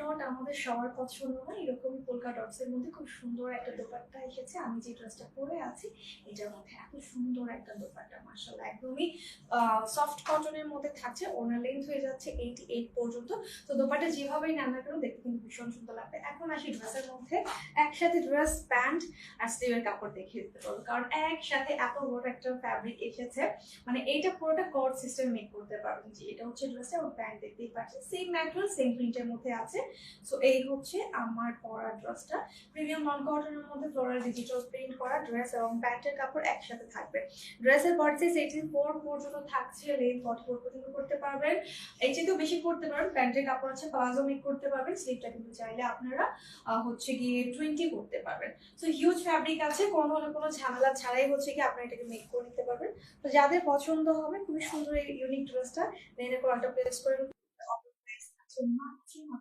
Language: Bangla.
ডট আমাদের সবার পছন্দ না, এরকমই পোলকা ডটস এর মধ্যে খুব সুন্দর একটা দোপাট্টা এসেছে। আমি যে ড্রেসটা পরে আছি এটার মধ্যে এত সুন্দর একটা দোপাট্টা, মাশাআল্লাহ একদমই সফট কটনের মধ্যে থাকছে। ওনার লেন্থ হয়ে যাচ্ছে 88 পর্যন্ত। তো দোপাট্টা যেভাবেই নেন না কেন দেখতে কিন্তু ভীষণ সুন্দর লাগবে। এখন আসি ড্রেসের মধ্যে, একসাথে ড্রেস, প্যান্ট আর স্লিভের কাপড় দেখিয়ে দিতে পারবো, কারণ একসাথে এত বড় একটা ফ্যাব্রিক এসেছে। মানে এইটা পুরোটা কর্ড সিস্টেম মেক করতে পারবেন। যে এটা হচ্ছে ড্রেসটা এবং প্যান্ট দেখতেই পাচ্ছেন সেম ম্যাটেরিয়াল সেম প্রিন্টের মধ্যে আছে। সো এই হচ্ছে আমার পরা ড্রেসটা, প্রিমিয়াম নন কটনের মধ্যে ফ্লোরাল ডিজিটাল প্রিন্ট করা ড্রেস এবং প্যান্টের কাপড় একসাথে থাকবে। ড্রেসের বডি সাইজ 84 পর্যন্ত থাকছে, লেন্থ 44 পর্যন্ত করতে পারবেন, এর চেয়েও বেশি করতে পারবেন। প্যান্টের কাপড় আছে, প্লাজো মেক করতে পারবেন, স্লিভটা কিন্তু চাইলে আপনারা হচ্ছে গিয়ে 20 করতে পারবেন। সো হিউজ ফ্যাব্রিক আছে, কোনো না কোনো ঝামেলা ছাড়াই হচ্ছে কি আপনারা এটাকে মেক করে নিতে পারবেন। তো যাদের পছন্দ হবে খুবই সুন্দর এই ইউনিক ড্রেসটা, দেন কলটা প্লেস করে মাত্র